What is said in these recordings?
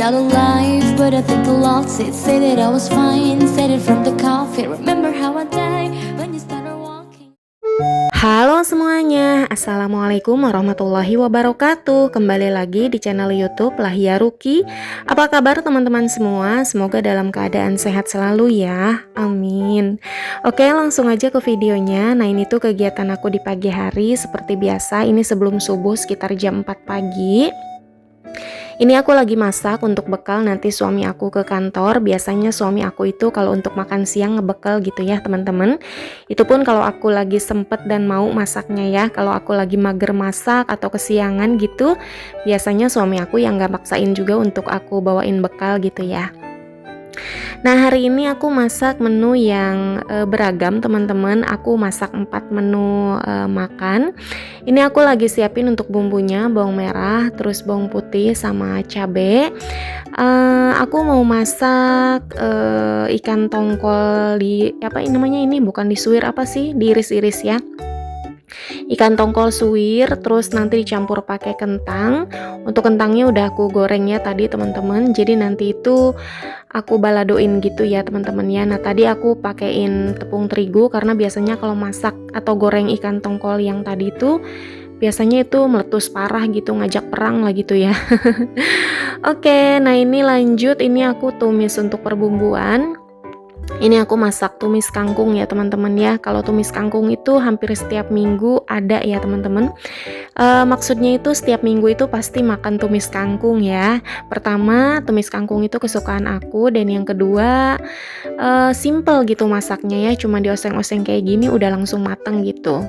out of life, but I think I lost it. Say that I was fine, said it from the coffin. Remember how I died when you started walking. Halo semuanya, Assalamualaikum warahmatullahi wabarakatuh. Kembali lagi di channel YouTube Lahia Ruki. Apa kabar teman-teman semua? Semoga dalam keadaan sehat selalu ya, amin. Oke, langsung aja ke videonya. Nah, ini tuh kegiatan aku di pagi hari. Seperti biasa, ini sebelum subuh sekitar jam 4 pagi. Ini aku lagi masak untuk bekal nanti suami aku ke kantor. Biasanya suami aku itu kalau untuk makan siang ngebekal gitu ya teman-teman. Itu pun kalau aku lagi sempet dan mau masaknya ya. Kalau aku lagi mager masak atau kesiangan gitu, biasanya suami aku yang gak maksain juga untuk aku bawain bekal gitu ya. Nah, hari ini aku masak menu yang beragam teman-teman. Aku masak 4 menu makan. Ini aku lagi siapin untuk bumbunya, bawang merah, terus bawang putih sama cabe. Aku mau masak ikan tongkol di apa namanya ini, bukan disuir, apa sih, diiris-iris ya. Ikan tongkol suwir, terus nanti dicampur pakai kentang. Untuk kentangnya udah aku goreng ya tadi teman-teman. Jadi nanti itu aku baladoin gitu ya teman-teman ya. Nah, tadi aku pakein tepung terigu karena biasanya kalau masak atau goreng ikan tongkol yang tadi itu biasanya itu meletus parah gitu, ngajak perang lah gitu ya. Oke, nah ini lanjut, ini aku tumis untuk perbumbuan. Ini aku masak tumis kangkung ya teman-teman ya. Kalau tumis kangkung itu hampir setiap minggu ada ya teman-teman. Maksudnya itu setiap minggu itu pasti makan tumis kangkung ya. Pertama, tumis kangkung itu kesukaan aku, dan yang kedua simple gitu masaknya ya. Cuma dioseng-oseng kayak gini udah langsung mateng gitu.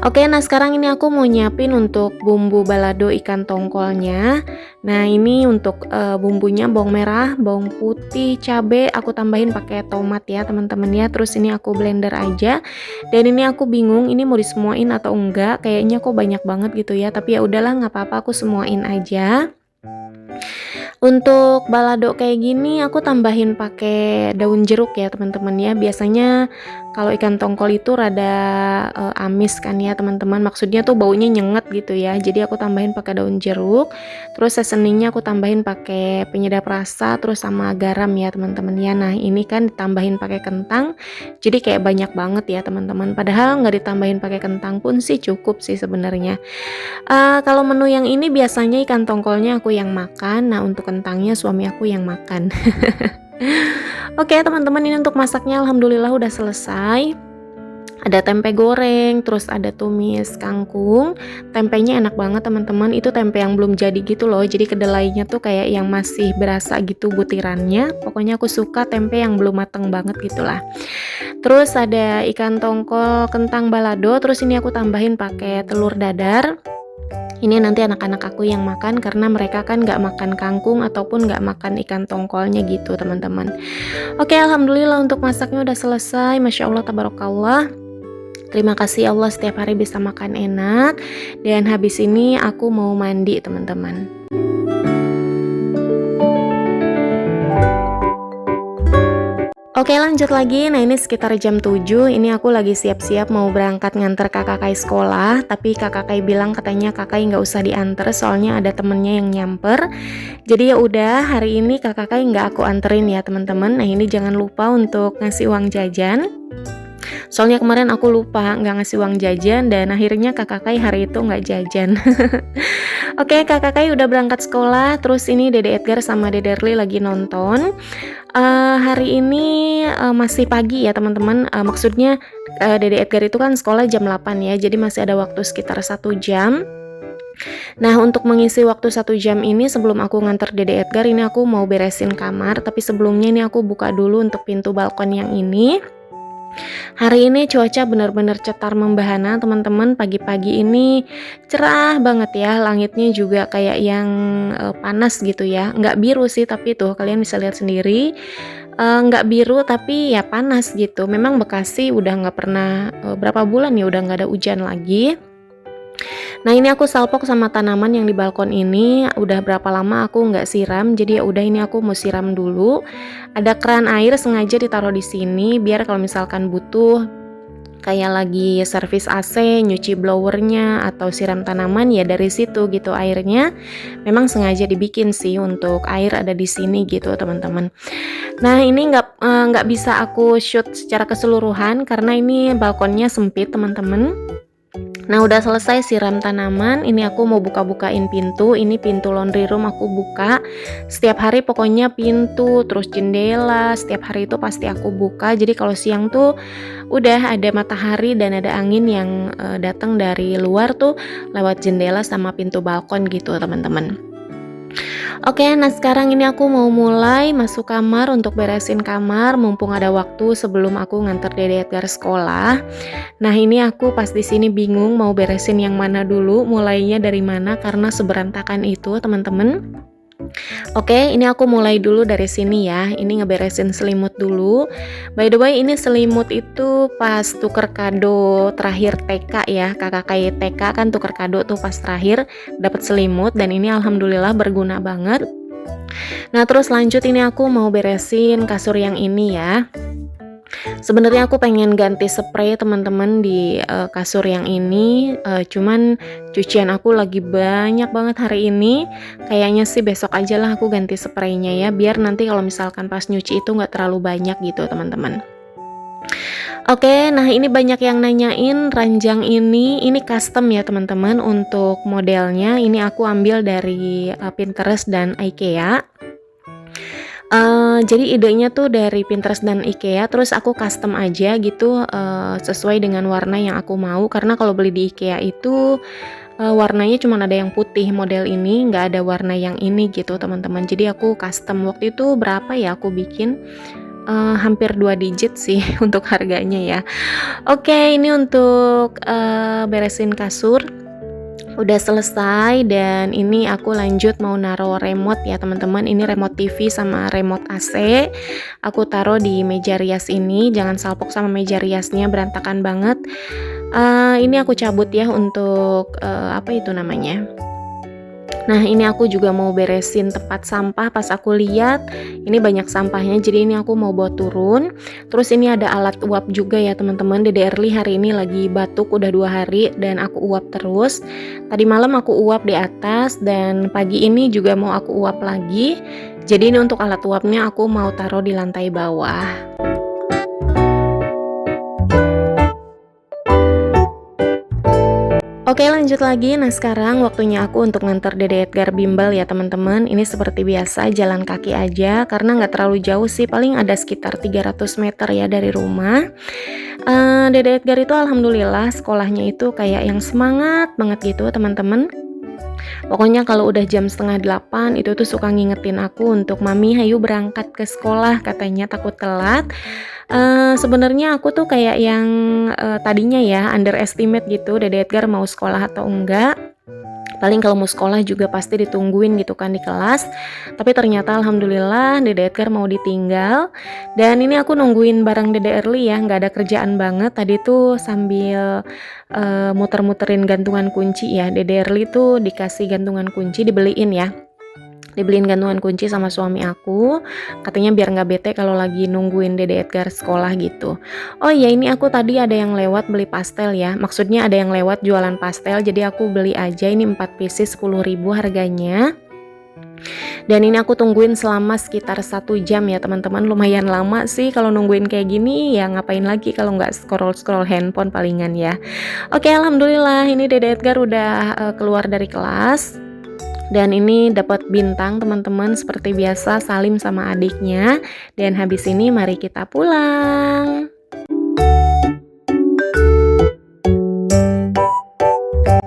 Oke, nah sekarang ini aku mau nyiapin untuk bumbu balado ikan tongkolnya. Nah, ini untuk bumbunya bawang merah, bawang putih, cabe, aku tambahin pakai tomat ya teman-teman ya. Terus ini aku blender aja. Dan ini aku bingung ini mau disemuain atau enggak. Kayaknya kok banyak banget gitu ya. Tapi ya udahlah, nggak apa-apa, aku semuain aja. Untuk balado kayak gini aku tambahin pakai daun jeruk ya teman-teman ya. Biasanya kalau ikan tongkol itu rada amis kan ya teman-teman. Maksudnya tuh baunya nyengat gitu ya. Jadi aku tambahin pakai daun jeruk. Terus seasoningnya aku tambahin pakai penyedap rasa, terus sama garam ya teman-teman ya. Nah, ini kan ditambahin pakai kentang. Jadi kayak banyak banget ya teman-teman. Padahal nggak ditambahin pakai kentang pun sih cukup sih sebenarnya. Kalau menu yang ini biasanya ikan tongkolnya aku yang makan. Nah, untuk kentangnya suami aku yang makan. Oke teman-teman, ini untuk masaknya alhamdulillah udah selesai. Ada tempe goreng, terus ada tumis kangkung. Tempenya enak banget teman-teman, itu tempe yang belum jadi gitu loh. Jadi kedelainya tuh kayak yang masih berasa gitu butirannya. Pokoknya aku suka tempe yang belum mateng banget gitulah. Terus ada ikan tongkol kentang balado. Terus ini aku tambahin pakai telur dadar. Ini nanti anak-anak aku yang makan karena mereka kan nggak makan kangkung ataupun nggak makan ikan tongkolnya gitu teman-teman. Oke, alhamdulillah untuk masaknya udah selesai. Masya Allah, tabarakallah. Terima kasih Allah, setiap hari bisa makan enak. Dan habis ini aku mau mandi teman-teman. Oke, lanjut lagi. Nah, ini sekitar jam 7. Ini aku lagi siap-siap mau berangkat nganter kakak Kai sekolah. Tapi kakak Kai bilang katanya kakak nggak usah diantar, soalnya ada temennya yang nyamper. Jadi ya udah, hari ini kakak Kai nggak aku anterin ya teman-teman. Nah, ini jangan lupa untuk ngasih uang jajan. Soalnya kemarin aku lupa nggak ngasih uang jajan, dan akhirnya kakak Kai hari itu nggak jajan. Oke, kakak Kai udah berangkat sekolah. Terus ini Dede Edgar sama Dede Erli lagi nonton. Hari ini masih pagi ya teman-teman. Maksudnya Dede Edgar itu kan sekolah jam 8 ya. Jadi masih ada waktu sekitar 1 jam. Nah, untuk mengisi waktu 1 jam ini sebelum aku nganter Dede Edgar, ini aku mau beresin kamar. Tapi sebelumnya ini aku buka dulu untuk pintu balkon yang ini. Hari ini cuaca benar-benar cetar membahana teman-teman. Pagi-pagi ini cerah banget ya. Langitnya juga kayak yang panas gitu ya. Nggak biru sih, tapi tuh kalian bisa lihat sendiri. Nggak biru tapi ya panas gitu. Memang Bekasi udah nggak pernah berapa bulan ya udah nggak ada hujan lagi. Nah, ini aku salpok sama tanaman yang di balkon ini. Udah berapa lama aku nggak siram, jadi ya udah ini aku mau siram dulu. Ada keran air sengaja ditaruh di sini biar kalau misalkan butuh kayak lagi servis AC, nyuci blowernya atau siram tanaman ya dari situ gitu airnya. Memang sengaja dibikin sih untuk air ada di sini gitu teman-teman. Nah ini nggak bisa aku shoot secara keseluruhan karena ini balkonnya sempit teman-teman. Nah udah selesai siram tanaman, ini aku mau buka-bukain pintu. Ini pintu laundry room aku buka setiap hari, pokoknya pintu terus jendela setiap hari itu pasti aku buka. Jadi kalau siang tuh udah ada matahari dan ada angin yang datang dari luar tuh lewat jendela sama pintu balkon gitu teman-teman. Oke, nah sekarang ini aku mau mulai masuk kamar untuk beresin kamar mumpung ada waktu sebelum aku nganter Dede Edgar sekolah. Nah, ini aku pas di sini bingung mau beresin yang mana dulu, mulainya dari mana karena seberantakan itu, teman-teman. Oke, ini aku mulai dulu dari sini ya. Ini ngeberesin selimut dulu. By the way, ini selimut itu pas tuker kado terakhir TK ya. Kakak kayak TK kan tuker kado tuh pas terakhir dapat selimut dan ini alhamdulillah berguna banget. Nah, terus lanjut ini aku mau beresin kasur yang ini ya. Sebenarnya aku pengen ganti spray teman-teman di kasur yang ini, cuman cucian aku lagi banyak banget hari ini. Kayaknya sih besok aja lah aku ganti spraynya ya, biar nanti kalau misalkan pas nyuci itu nggak terlalu banyak gitu teman-teman. Oke, nah ini banyak yang nanyain ranjang ini custom ya teman-teman untuk modelnya. Ini aku ambil dari Pinterest dan IKEA. Jadi idenya tuh dari Pinterest dan IKEA, terus aku custom aja gitu sesuai dengan warna yang aku mau. Karena kalau beli di IKEA itu warnanya cuma ada yang putih model ini, nggak ada warna yang ini gitu teman-teman. Jadi aku custom waktu itu berapa ya aku bikin hampir 2 digit sih untuk harganya ya. Oke, ini untuk beresin kasur udah selesai dan ini aku lanjut mau naruh remote ya teman-teman. Ini remote TV sama remote AC aku taruh di meja rias ini. Jangan salpok sama meja riasnya, berantakan banget. Ini aku cabut ya untuk apa itu namanya. Nah ini aku juga mau beresin tempat sampah. Pas aku lihat ini banyak sampahnya, jadi ini aku mau bawa turun. Terus ini ada alat uap juga ya teman-teman. Dede Erli hari ini lagi batuk udah 2 hari dan aku uap terus. Tadi malam aku uap di atas dan pagi ini juga mau aku uap lagi. Jadi ini untuk alat uapnya aku mau taruh di lantai bawah. Oke lanjut lagi. Nah sekarang waktunya aku untuk nganter Dede Edgar bimbel ya teman-teman. Ini seperti biasa jalan kaki aja karena nggak terlalu jauh sih, paling ada sekitar 300 meter ya dari rumah. Dede Edgar itu alhamdulillah sekolahnya itu kayak yang semangat banget gitu teman-teman. Pokoknya kalau udah jam 7:30 itu tuh suka ngingetin aku untuk mami hayu berangkat ke sekolah, katanya takut telat. Sebenarnya aku tuh kayak yang tadinya ya underestimate gitu Dede Edgar mau sekolah atau enggak. Paling kalau mau sekolah juga pasti ditungguin gitu kan di kelas. Tapi ternyata alhamdulillah Dede Edgar mau ditinggal. Dan ini aku nungguin bareng Dede Erli ya, nggak ada kerjaan banget. Tadi tuh sambil muter-muterin gantungan kunci ya. Dede Erli tuh dikasih gantungan kunci, dibeliin ya. Dibeliin gantungan kunci sama suami aku, katanya biar nggak bete kalau lagi nungguin Dede Edgar sekolah gitu. Oh iya, ini aku tadi ada yang lewat beli pastel ya, maksudnya ada yang lewat jualan pastel, jadi aku beli aja. Ini 4 pieces 10.000 harganya. Dan ini aku tungguin selama sekitar 1 jam ya teman-teman. Lumayan lama sih kalau nungguin kayak gini, ya ngapain lagi kalau nggak scroll handphone palingan ya. Oke, alhamdulillah ini Dede Edgar udah keluar dari kelas. Dan ini dapat bintang teman-teman, seperti biasa salim sama adiknya. Dan habis ini mari kita pulang.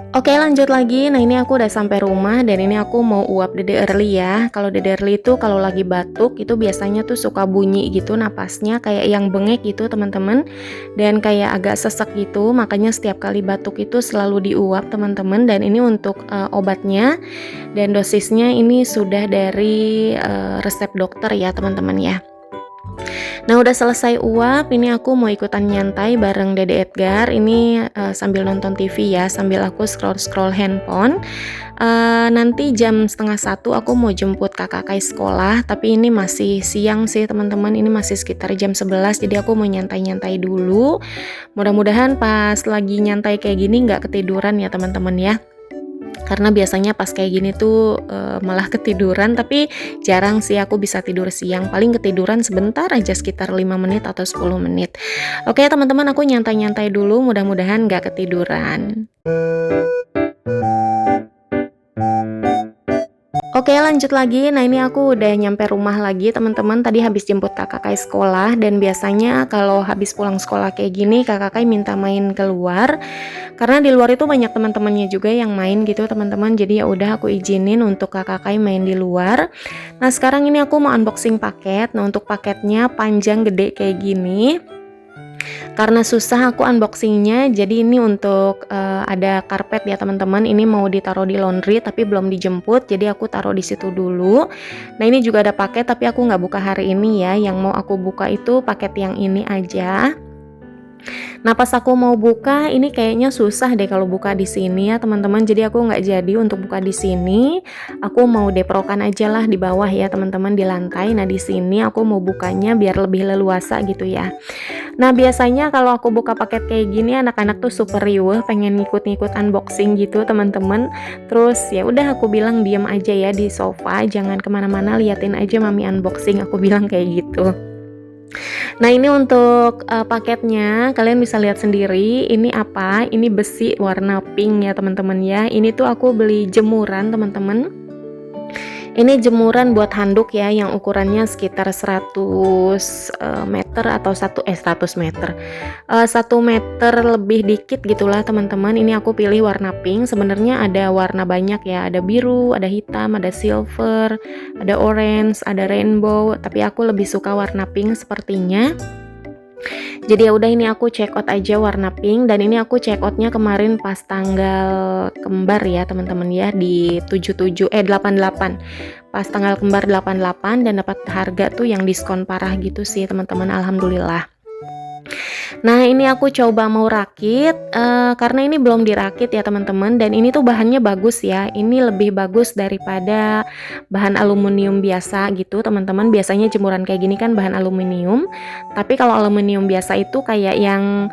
Oke lanjut lagi. Nah ini aku udah sampai rumah dan ini aku mau uap Dede Erli ya. Kalau Dede Erli itu kalau lagi batuk itu biasanya tuh suka bunyi gitu napasnya, kayak yang bengek gitu teman-teman, dan kayak agak sesek gitu. Makanya setiap kali batuk itu selalu diuap teman-teman. Dan ini untuk obatnya dan dosisnya ini sudah dari resep dokter ya teman-teman ya. Nah, udah selesai uap, ini aku mau ikutan nyantai bareng Dede Edgar. Ini sambil nonton TV ya, sambil aku scroll-scroll handphone. Nanti jam setengah satu aku mau jemput kakak Kai sekolah, tapi ini masih siang sih teman-teman, ini masih sekitar jam 11, jadi aku mau nyantai-nyantai dulu. Mudah-mudahan pas lagi nyantai kayak gini nggak ketiduran ya teman-teman ya. Karena biasanya pas kayak gini tuh malah ketiduran, tapi jarang sih aku bisa tidur siang, paling ketiduran sebentar aja sekitar 5 menit atau 10 menit. Oke teman-teman, aku nyantai-nyantai dulu, mudah-mudahan nggak ketiduran. Oke lanjut lagi, nah ini aku udah nyampe rumah lagi teman-teman, tadi habis jemput kakak Kai sekolah, dan biasanya kalau habis pulang sekolah kayak gini kakak Kai minta main keluar, karena di luar itu banyak teman-temannya juga yang main gitu teman-teman, jadi ya udah aku izinin untuk kakak Kai main di luar. Nah sekarang ini aku mau unboxing paket, nah untuk paketnya panjang gede kayak gini. Karena susah aku unboxingnya, jadi ini untuk ada karpet ya teman-teman. Ini mau ditaruh di laundry tapi belum dijemput, jadi aku taruh di situ dulu. Nah ini juga ada paket tapi aku nggak buka hari ini ya. Yang mau aku buka itu paket yang ini aja. Nah pas aku mau buka ini kayaknya susah deh kalau buka di sini ya teman-teman. Jadi aku nggak jadi untuk buka di sini. Aku mau deprokan aja lah di bawah ya teman-teman, di lantai. Nah di sini aku mau bukanya biar lebih leluasa gitu ya. Nah biasanya kalau aku buka paket kayak gini anak-anak tuh super riuh, pengen ngikut-ngikut unboxing gitu teman-teman. Terus ya udah aku bilang diam aja ya di sofa, jangan kemana-mana, liatin aja mami unboxing, aku bilang kayak gitu. Nah ini untuk paketnya kalian bisa lihat sendiri, ini apa, ini besi warna pink ya teman-teman ya. Ini tuh aku beli jemuran teman-teman. Ini jemuran buat handuk ya, yang ukurannya sekitar 100 meter atau 100 meter. 1 meter lebih dikit gitulah teman-teman. Ini aku pilih warna pink. Sebenarnya ada warna banyak ya, ada biru, ada hitam, ada silver, ada orange, ada rainbow, tapi aku lebih suka warna pink sepertinya. Jadi ya udah ini aku check out aja warna pink, dan ini aku check outnya kemarin pas tanggal kembar ya teman-teman ya, di 88 pas tanggal kembar 88, dan dapat harga tuh yang diskon parah gitu sih teman-teman, alhamdulillah. Nah ini aku coba mau rakit, karena ini belum dirakit ya teman-teman, dan ini tuh bahannya bagus ya, ini lebih bagus daripada bahan aluminium biasa gitu teman-teman. Biasanya jemuran kayak gini kan bahan aluminium, tapi kalau aluminium biasa itu kayak yang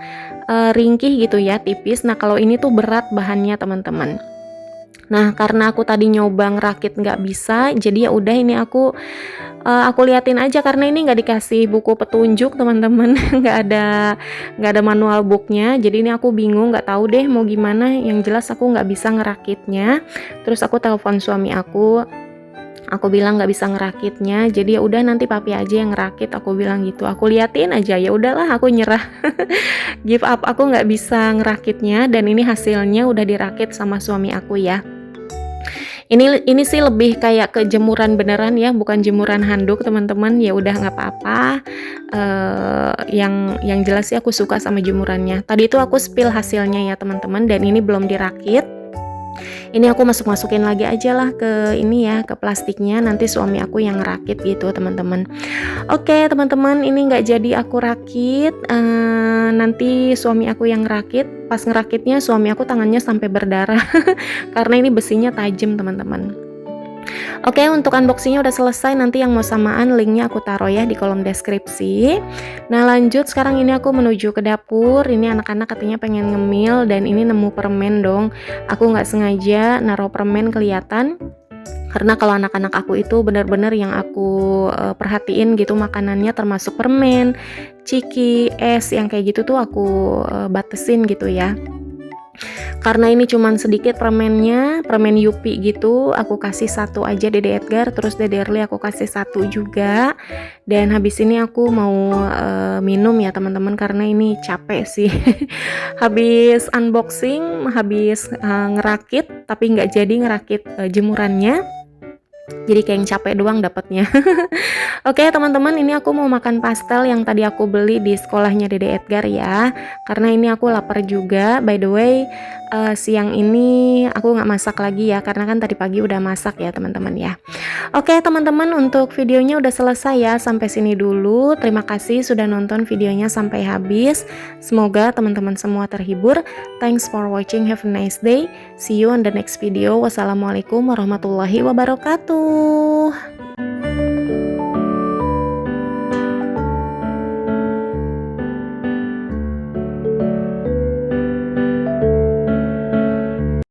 ringkih gitu ya, tipis. Nah kalau ini tuh berat bahannya teman-teman. Nah karena aku tadi nyoba ngerakit nggak bisa, jadi ya udah ini aku liatin aja, karena ini nggak dikasih buku petunjuk teman-teman. nggak ada manual booknya, jadi ini aku bingung, nggak tahu deh mau gimana. Yang jelas aku nggak bisa ngerakitnya. Terus aku telepon suami aku bilang nggak bisa ngerakitnya, jadi ya udah nanti papi aja yang ngerakit, aku bilang gitu. Aku liatin aja, ya udahlah aku nyerah. Give up, aku nggak bisa ngerakitnya, dan ini hasilnya udah dirakit sama suami aku ya. Ini sih lebih kayak ke jemuran beneran ya, bukan jemuran handuk teman-teman. Ya udah nggak apa-apa. Yang jelas sih aku suka sama jemurannya. Tadi itu aku spill hasilnya ya teman-teman, dan ini belum dirakit. Ini aku masukin lagi aja lah ke ini ya, ke plastiknya. Nanti suami aku yang ngerakit gitu teman-teman. Oke teman-teman, ini nggak jadi aku rakit. Nanti suami aku yang ngerakit. Pas ngerakitnya suami aku tangannya sampai berdarah karena ini besinya tajam teman-teman. Oke, untuk unboxingnya udah selesai. Nanti yang mau samaan linknya aku taruh ya di kolom deskripsi. Nah lanjut, sekarang ini aku menuju ke dapur. Ini anak-anak katanya pengen ngemil, dan ini nemu permen dong. Aku nggak sengaja naruh permen kelihatan. Karena kalau anak-anak aku itu benar-benar yang aku perhatiin gitu makanannya, termasuk permen, ciki, es, yang kayak gitu tuh aku batesin gitu ya. Karena ini cuman sedikit permennya, permen Yupi gitu, aku kasih satu aja Dede Edgar, terus Dede Erli aku kasih satu juga. Dan habis ini aku mau minum ya teman-teman, karena ini capek sih. Habis unboxing, habis ngerakit, tapi nggak jadi ngerakit jemurannya. Jadi kayak yang capek doang dapatnya. Oke teman-teman, ini aku mau makan pastel yang tadi aku beli di sekolahnya Dede Edgar ya. Karena ini aku lapar juga. By the way, siang ini aku nggak masak lagi ya, karena kan tadi pagi udah masak ya teman-teman ya. Oke teman-teman, untuk videonya udah selesai ya, sampai sini dulu. Terima kasih sudah nonton videonya sampai habis. Semoga teman-teman semua terhibur. Thanks for watching, have a nice day. See you on the next video. Wassalamualaikum warahmatullahi wabarakatuh.